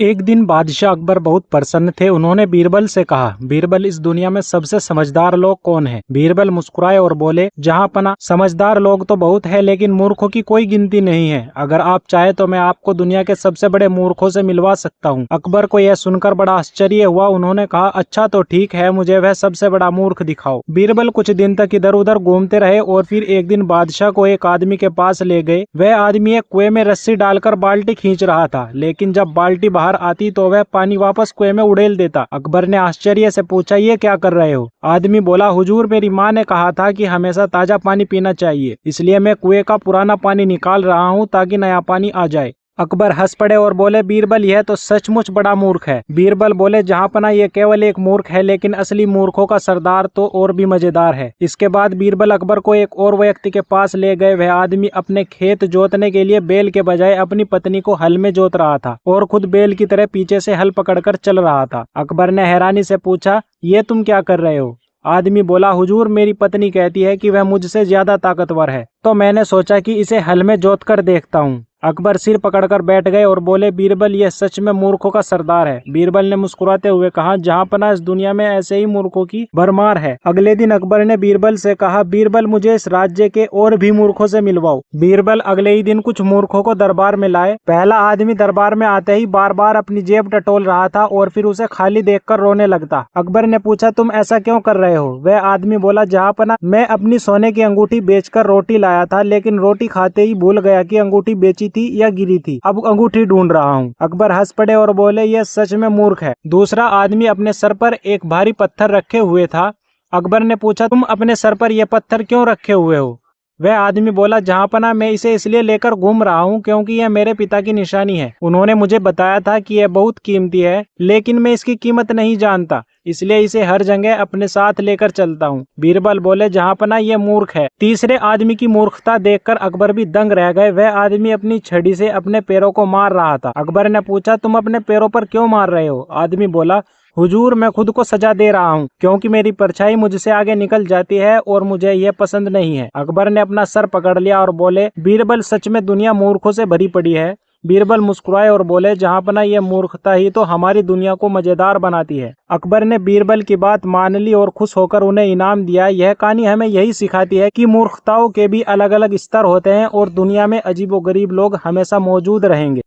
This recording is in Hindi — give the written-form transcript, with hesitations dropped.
एक दिन बादशाह अकबर बहुत प्रसन्न थे। उन्होंने बीरबल से कहा, बीरबल, इस दुनिया में सबसे समझदार लोग कौन हैं? बीरबल मुस्कुराए और बोले, जहांपना, समझदार लोग तो बहुत है, लेकिन मूर्खों की कोई गिनती नहीं है। अगर आप चाहे तो मैं आपको दुनिया के सबसे बड़े मूर्खों से मिलवा सकता हूँ। अकबर को यह सुनकर बड़ा आश्चर्य हुआ। उन्होंने कहा, अच्छा तो ठीक है, मुझे वह सबसे बड़ा मूर्ख दिखाओ। बीरबल कुछ दिन तक इधर उधर घूमते रहे और फिर एक दिन बादशाह को एक आदमी के पास ले गए। वह आदमी एक कुएं में रस्सी डालकर बाल्टी खींच रहा था, लेकिन जब बाल्टी बाहर आती तो वह पानी वापस कुएं में उड़ेल देता। अकबर ने आश्चर्य से पूछा, ये क्या कर रहे हो? आदमी बोला, हुजूर, मेरी माँ ने कहा था कि हमेशा ताजा पानी पीना चाहिए, इसलिए मैं कुएं का पुराना पानी निकाल रहा हूँ ताकि नया पानी आ जाए। अकबर हंस पड़े और बोले, बीरबल, यह तो सचमुच बड़ा मूर्ख है। बीरबल बोले, जहांपना, ये केवल एक मूर्ख है, लेकिन असली मूर्खों का सरदार तो और भी मजेदार है। इसके बाद बीरबल अकबर को एक और व्यक्ति के पास ले गए। वह आदमी अपने खेत जोतने के लिए बैल के बजाय अपनी पत्नी को हल में जोत रहा था और खुद बैल की तरह पीछे से हल पकड़कर चल रहा था। अकबर ने हैरानी से पूछा, ये तुम क्या कर रहे हो? आदमी बोला, हुजूर, मेरी पत्नी कहती है कि वह मुझसे ज्यादा ताकतवर है, तो मैंने सोचा कि इसे हल में जोत कर देखता हूँ। अकबर सिर पकड़कर बैठ गए और बोले, बीरबल, यह सच में मूर्खों का सरदार है। बीरबल ने मुस्कुराते हुए कहा, जहांपना, इस दुनिया में ऐसे ही मूर्खों की भरमार है। अगले दिन अकबर ने बीरबल से कहा, बीरबल, मुझे इस राज्य के और भी मूर्खों से मिलवाओ। बीरबल अगले ही दिन कुछ मूर्खों को दरबार में लाए। पहला आदमी दरबार में आते ही बार बार अपनी जेब टटोल रहा था और फिर उसे खाली देखकर रोने लगता। अकबर ने पूछा, तुम ऐसा क्यों कर रहे हो? वह आदमी बोला, जहांपना, मैं अपनी सोने की अंगूठी बेचकर रोटी लाया था, लेकिन रोटी खाते ही भूल गया कि अंगूठी बेची थी या गिरी थी। अब अंगूठी ढूंढ रहा हूँ। अकबर हंस पड़े और बोले, यह सच में मूर्ख है। दूसरा आदमी अपने सर पर एक भारी पत्थर रखे हुए था। अकबर ने पूछा, तुम अपने सर पर यह पत्थर क्यों रखे हुए हो? वह आदमी बोला, जहांपना, मैं इसे इसलिए लेकर घूम रहा हूँ क्योंकि यह मेरे पिता की निशानी है। उन्होंने मुझे बताया था कि यह बहुत कीमती है, लेकिन मैं इसकी कीमत नहीं जानता, इसलिए इसे हर जगह अपने साथ लेकर चलता हूँ। बीरबल बोले, जहांपना, यह मूर्ख है। तीसरे आदमी की मूर्खता देखकर अकबर भी दंग रह गए। वह आदमी अपनी छड़ी से अपने पैरों को मार रहा था। अकबर ने पूछा, तुम अपने पैरों पर क्यों मार रहे हो? आदमी बोला, हुजूर, मैं खुद को सजा दे रहा हूँ क्योंकि मेरी परछाई मुझसे आगे निकल जाती है और मुझे यह पसंद नहीं है। अकबर ने अपना सर पकड़ लिया और बोले, बीरबल, सच में दुनिया मूर्खों से भरी पड़ी है। बीरबल मुस्कुराए और बोले, जहांपना, यह मूर्खता ही तो हमारी दुनिया को मजेदार बनाती है। अकबर ने बीरबल की बात मान ली और खुश होकर उन्हें इनाम दिया। यह कहानी हमें यही सिखाती है कि मूर्खताओं के भी अलग अलग स्तर होते हैं और दुनिया में अजीबोगरीब लोग हमेशा मौजूद रहेंगे।